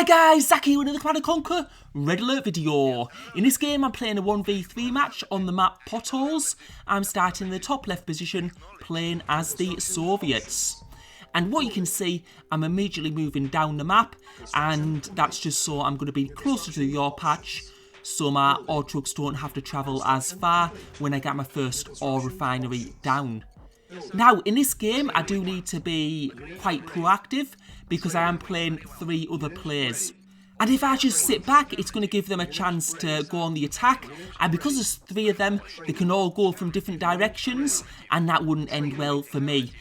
Hi guys, Zach here with another Conquer Red Alert video. In this game I'm playing a 1v3 match on the map Potholes. I'm starting in the top left position playing as the Soviets. And what you can see, I'm immediately moving down the map, and that's just so I'm going to be closer to the ore patch so my ore trucks don't have to travel as far when I get my first ore refinery down. Now, in this game, I do need to be quite proactive because I am playing 3 other players. And if I just sit back, it's going to give them a chance to go on the attack. And because there's 3 of them, they can all go from different directions, and that wouldn't end well for me.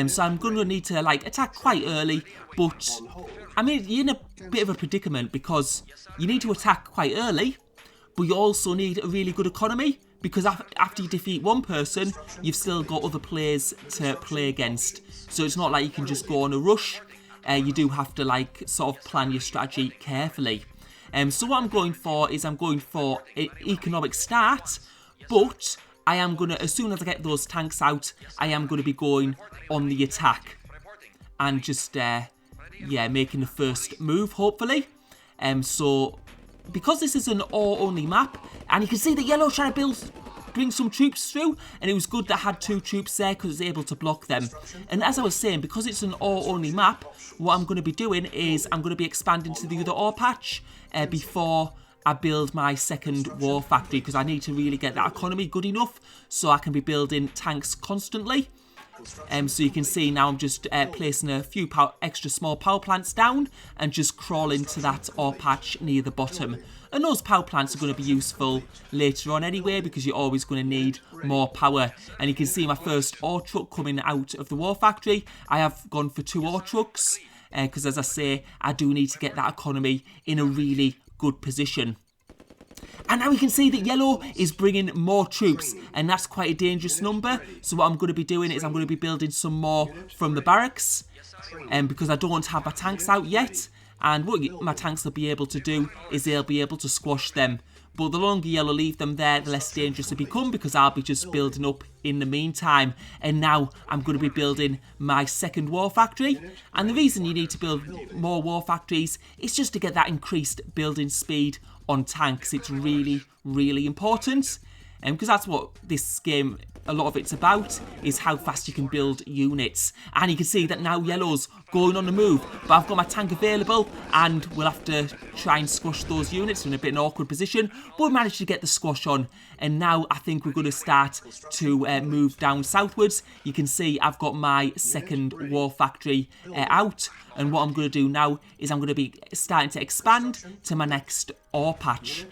So I'm going to need to attack quite early, but I mean, you're in a bit of a predicament because you need to attack quite early, but you also need a really good economy. Because after you defeat one person, you've still got other players to play against. So it's not like you can just go on a rush. You do have to sort of plan your strategy carefully. So what I'm going for is I'm going for an economic start. But I am going to, as soon as I get those tanks out, I am going to be going on the attack. And just, making the first move, hopefully. So because this is an ore-only map, and you can see that yellow trying to bring some troops through, and it was good that I had 2 troops there because I was able to block them. And as I was saying, because it's an ore-only map, what I'm going to be doing is I'm going to be expanding to the other ore patch before I build my second war factory, because I need to really get that economy good enough so I can be building tanks constantly. So you can see now I'm just placing a few extra small power plants down and just crawling to that ore patch near the bottom. And those power plants are going to be useful later on anyway, because you're always going to need more power. And you can see my first ore truck coming out of the war factory. I have gone for 2 ore trucks because, as I say, I do need to get that economy in a really good position. And now we can see that yellow is bringing more troops, and that's quite a dangerous number. So what I'm going to be doing is I'm going to be building some more from the barracks, because I don't have my tanks out yet. And what my tanks will be able to do is they'll be able to squash them. But the longer yellow leave them there, the less dangerous they become, because I'll be just building up in the meantime. And now I'm going to be building my second war factory. And the reason you need to build more war factories is just to get that increased building speed on tanks. It's really, really important. Because that's what this game, a lot of it's about, is how fast you can build units. And you can see that now yellow's going on the move, but I've got my tank available, and we'll have to try and squash those units in a bit of an awkward position, but we managed to get the squash on. And now I think we're going to start to move down southwards. You can see I've got my second war factory out, and what I'm going to do now is I'm going to be starting to expand to my next ore patch,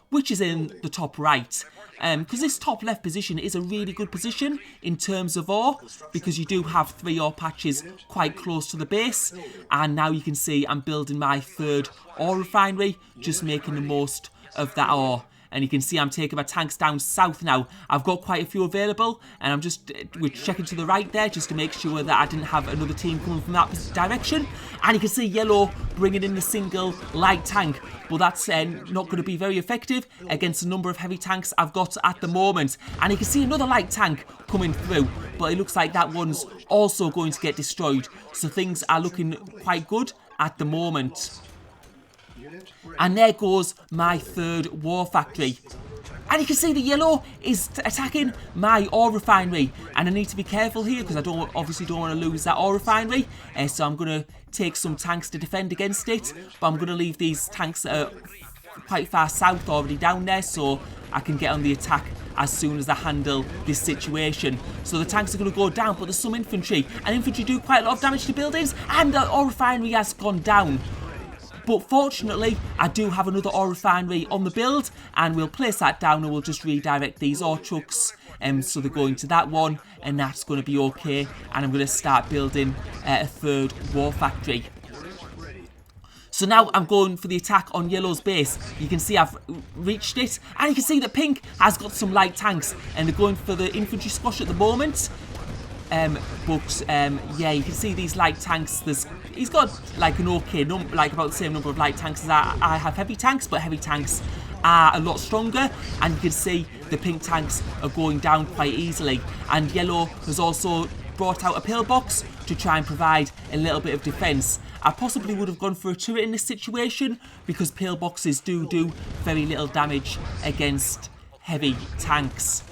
which is in the top right. Because this top left position is a really good position in terms of ore, because you do have 3 ore patches quite close to the base. And now you can see I'm building my 3rd ore refinery, just making the most of that ore. And you can see I'm taking my tanks down south now. I've got quite a few available, and we're checking to the right there just to make sure that I didn't have another team coming from that direction. And you can see yellow bringing in the single light tank, but that's not going to be very effective against the number of heavy tanks I've got at the moment. And you can see another light tank coming through, but it looks like that one's also going to get destroyed. So things are looking quite good at the moment. And there goes my 3rd war factory. And you can see the yellow is attacking my ore refinery. And I need to be careful here because I obviously don't want to lose that ore refinery. So I'm going to take some tanks to defend against it. But I'm going to leave these tanks quite far south already down there, so I can get on the attack as soon as I handle this situation. So the tanks are going to go down, but there's some infantry. And infantry do quite a lot of damage to buildings. And the ore refinery has gone down. But fortunately, I do have another ore refinery on the build, and we'll place that down and we'll just redirect these ore trucks. So they're going to that one, and that's going to be okay. And I'm going to start building a 3rd war factory. So now I'm going for the attack on yellow's base. You can see I've reached it, and you can see that pink has got some light tanks, and they're going for the infantry squash at the moment. Yeah, you can see these light tanks. He's got an okay number, about the same number of light tanks as I have heavy tanks, but heavy tanks are a lot stronger. And you can see the pink tanks are going down quite easily. And yellow has also brought out a pillbox, to try and provide a little bit of defence. I possibly would have gone for a turret in this situation because pillboxes do very little damage against heavy tanks.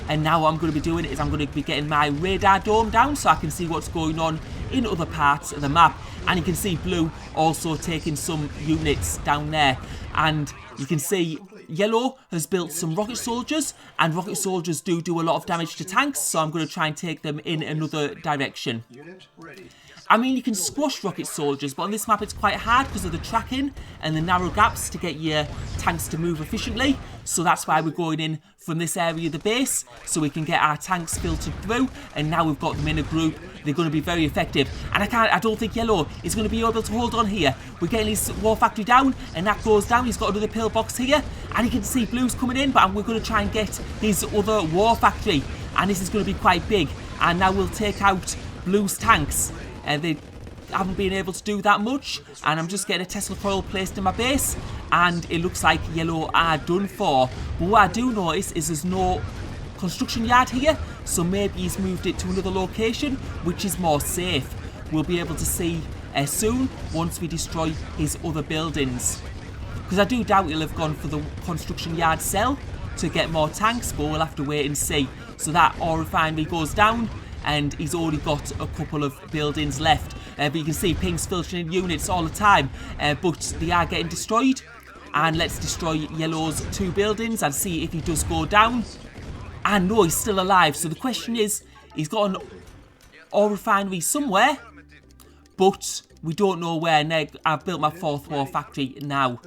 And now what I'm going to be doing is I'm going to be getting my radar dome down so I can see what's going on in other parts of the map. And you can see blue also taking some units down there. And you can see yellow has built some rocket soldiers, and rocket soldiers do a lot of damage to tanks, so I'm going to try and take them in another direction. I mean, you can squash rocket soldiers, but on this map it's quite hard because of the tracking and the narrow gaps to get your tanks to move efficiently. So that's why we're going in from this area of the base, so we can get our tanks filtered through. And now we've got them in a group, they're going to be very effective. And I don't think yellow is going to be able to hold on here. We're getting his war factory down, and that goes down. He's got another pillbox here, and you can see blue's coming in, but we're going to try and get his other war factory. And this is going to be quite big. And now we'll take out blue's tanks. They haven't been able to do that much, and I'm just getting a Tesla coil placed in my base, and it looks like yellow are done for. But what I do notice is there's no construction yard here, so maybe he's moved it to another location which is more safe. We'll be able to see soon once we destroy his other buildings, because I do doubt he'll have gone for the construction yard cell to get more tanks, but we'll have to wait and see. So that ore refinery goes down, and he's already got a couple of buildings left. But you can see pings filtering in units all the time, but they are getting destroyed. And let's destroy yellow's 2 buildings and see if he does go down. And no, he's still alive. So the question is, he's got an ore refinery somewhere, but we don't know where. And I've built my 4th war factory now.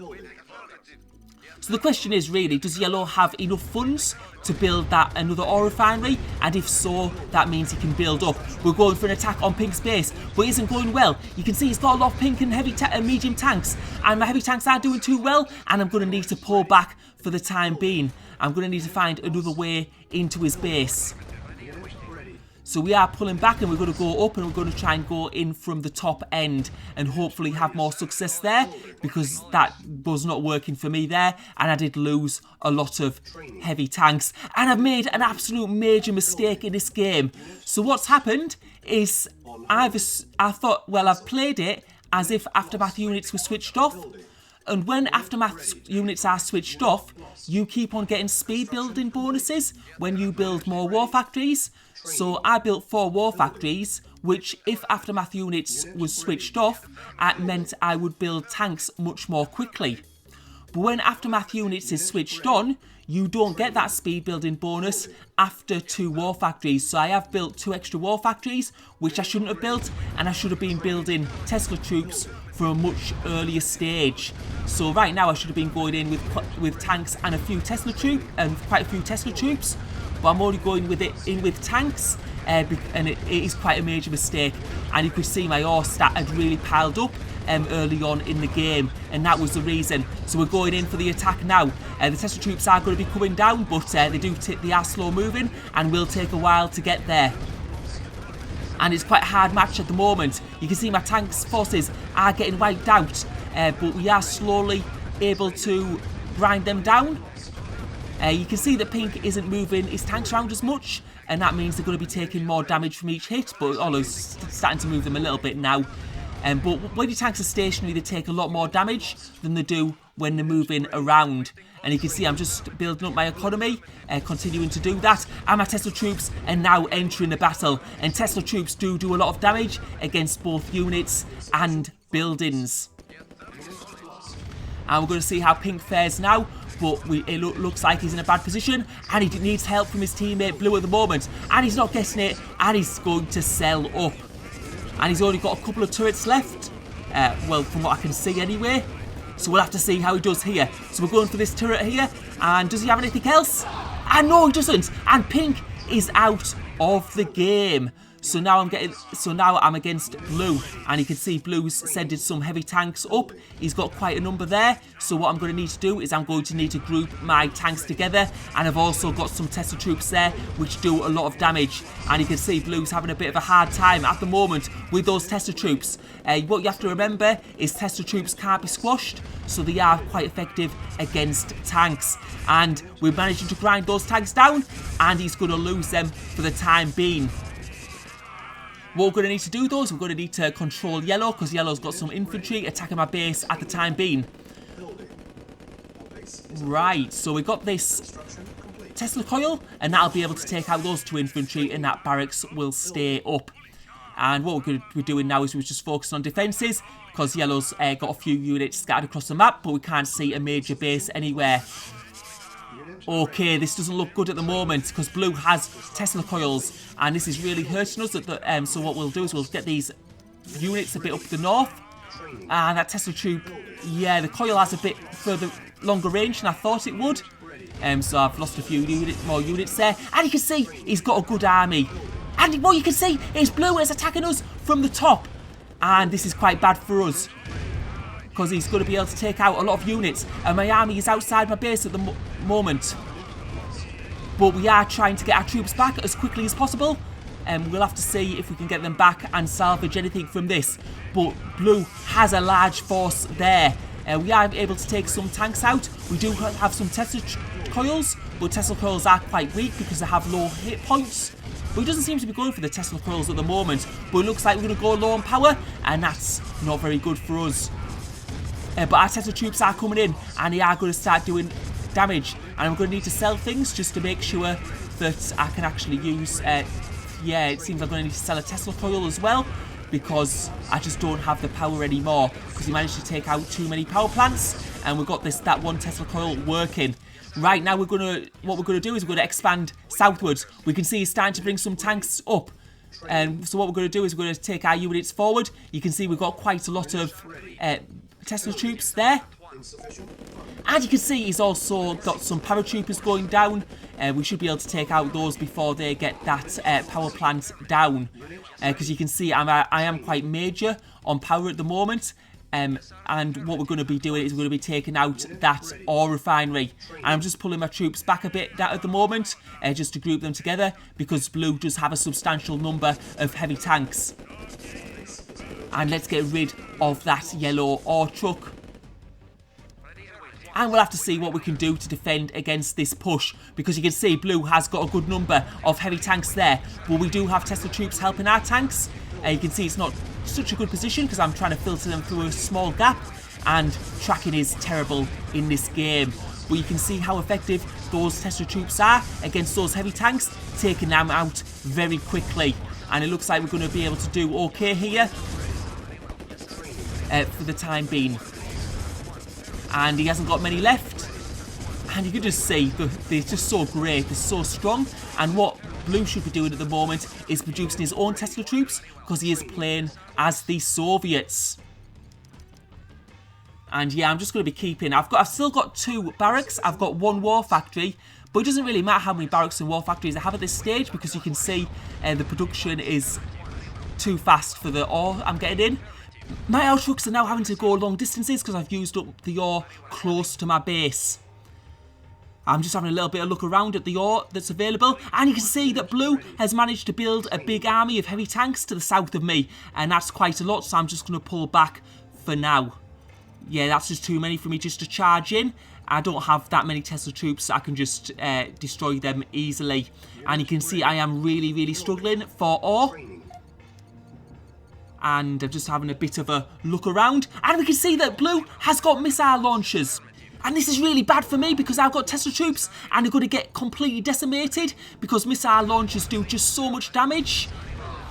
So the question is really, does yellow have enough funds to build that another ore refinery? And if so, that means he can build up. We're going for an attack on pink's base, but it isn't going well. You can see he's got a lot of pink and medium tanks, and my heavy tanks aren't doing too well, and I'm going to need to pull back for the time being. I'm going to need to find another way into his base. So we are pulling back, and we're going to go up, and we're going to try and go in from the top end and hopefully have more success there, because that was not working for me there, and I did lose a lot of heavy tanks. And I've made an absolute major mistake in this game. So what's happened is I thought, well, I've played it as if aftermath units were switched off. And when aftermath units are switched off, you keep on getting speed building bonuses when you build more war factories. So I built 4 war factories, which if aftermath units was switched off, it meant I would build tanks much more quickly. But when aftermath units is switched on, you don't get that speed building bonus after 2 war factories. So I have built 2 extra war factories, which I shouldn't have built, and I should have been building Tesla troops for a much earlier stage. So right now I should have been going in with tanks and a few Tesla troops, and quite a few Tesla troops. But I'm only going with tanks, and it is quite a major mistake. And you could see my ore stat had really piled up early on in the game, and that was the reason. So we're going in for the attack now. The Tesla troops are going to be coming down, but they are slow moving and will take a while to get there. And it's quite a hard match at the moment. You can see my tanks forces are getting wiped out, but we are slowly able to grind them down. You can see that pink isn't moving his tanks around as much, and that means they're going to be taking more damage from each hit, but Olo's starting to move them a little bit now. But when your tanks are stationary, they take a lot more damage than they do when they're moving around. And you can see I'm just building up my economy, continuing to do that. And my Tesla troops are now entering the battle. And Tesla troops do a lot of damage against both units and buildings. And we're going to see how pink fares now. But it looks like he's in a bad position, and he needs help from his teammate Blue at the moment, and he's not getting it, and he's going to sell up. And he's only got a couple of turrets left, well, from what I can see anyway. So we'll have to see how he does here. So we're going for this turret here, and does he have anything else? And no, he doesn't. And pink is out of the game. So now I'm against blue, and you can see blue's sending some heavy tanks up. He's got quite a number there. So what I'm going to need to do is I'm going to need to group my tanks together, and I've also got some Tesla troops there which do a lot of damage. And you can see blue's having a bit of a hard time at the moment with those Tesla troops. What you have to remember is Tesla troops can't be squashed, so they are quite effective against tanks. And we're managing to grind those tanks down, and he's going to lose them for the time being. What we're going to need to do though is we're going to need to control yellow, because yellow's got some infantry attacking my base at the time being. Right, so we got this Tesla coil, and that'll be able to take out those 2 infantry, and that barracks will stay up. And what we're going to be doing now is we're just focusing on defences, because yellow's got a few units scattered across the map, but we can't see a major base anywhere. Okay, this doesn't look good at the moment, because blue has Tesla coils, and this is really hurting us. So what we'll do is we'll get these units a bit up the north, and that Tesla troop, yeah, the coil has a bit further longer range than I thought it would. So I've lost a few more units there, and you can see he's got a good army. And what you can see is blue is attacking us from the top, and this is quite bad for us, because he's going to be able to take out a lot of units, and my army is outside my base at the moment. But we are trying to get our troops back as quickly as possible, and we'll have to see if we can get them back and salvage anything from this. But blue has a large force there. We are able to take some tanks out. We do have some Tesla coils, but Tesla coils are quite weak because they have low hit points. But he doesn't seem to be going for the Tesla coils at the moment, but it looks like we're going to go low on power, and that's not very good for us. But our Tesla troops are coming in, and they are going to start doing damage, and I'm going to need to sell things just to make sure that I can actually use, yeah, it seems I'm going to need to sell a Tesla coil as well, because I just don't have the power anymore, because he managed to take out too many power plants, and we've got that one Tesla coil working. Right now, what we're going to do is we're going to expand southwards. We can see he's starting to bring some tanks up. And so what we're going to do is we're going to take our units forward. You can see we've got quite a lot of Tesla troops there. And you can see he's also got some paratroopers going down. We should be able to take out those before they get that power plant down. Because you can see I am quite major on power at the moment. And what we're going to be doing is we're going to be taking out that ore refinery. And I'm just pulling my troops back a bit at the moment, just to group them together, because blue does have a substantial number of heavy tanks. And let's get rid of that yellow ore truck. And we'll have to see what we can do to defend against this push, because you can see blue has got a good number of heavy tanks there, but we do have Tesla troops helping our tanks. You can see it's not such a good position because I'm trying to filter them through a small gap, and tracking is terrible in this game. But you can see how effective those Tesla troops are against those heavy tanks, taking them out very quickly. And it looks like we're going to be able to do okay here for the time being. And he hasn't got many left. And you can just see they're just so great, they're so strong. And what blue should be doing at the moment is producing his own Tesla troops, because he is playing as the Soviets. And yeah, I'm just going to be keeping. I've still got 2 barracks. I've got 1 war factory, but it doesn't really matter how many barracks and war factories I have at this stage, because you can see the production is too fast for the ore I'm getting in. My ore trucks are now having to go long distances because I've used up the ore close to my base. I'm just having a little bit of look around at the ore that's available, and you can see that blue has managed to build a big army of heavy tanks to the south of me, and that's quite a lot, so I'm just going to pull back for now. Yeah, that's just too many for me just to charge in. I don't have that many Tesla troops, so I can just destroy them easily. And you can see I am really, really struggling for ore. And I'm just having a bit of a look around, and we can see that blue has got missile launchers. And this is really bad for me because I've got Tesla troops and they're going to get completely decimated because missile launchers do just so much damage.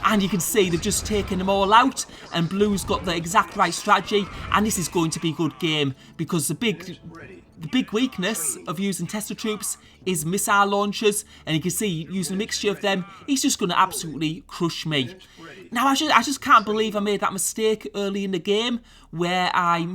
And you can see they've just taken them all out, and blue's got the exact right strategy, and this is going to be a good game because the big weakness of using Tesla troops is missile launchers, and you can see using a mixture of them, he's just going to absolutely crush me. Now I just can't believe I made that mistake early in the game where I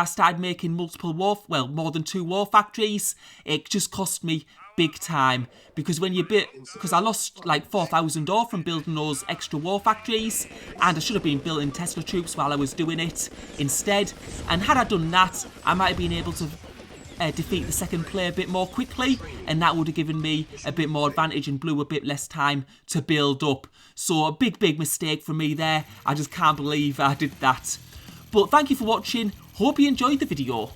started making more than 2 war factories. It just cost me big time because I lost like 4,000 ore from building those extra war factories, and I should have been building Tesla troops while I was doing it instead. And had I done that, I might have been able to defeat the second player a bit more quickly, and that would have given me a bit more advantage and blue a bit less time to build up. So a big mistake from me there. I just can't believe I did that. But thank you for watching. Hope you enjoyed the video.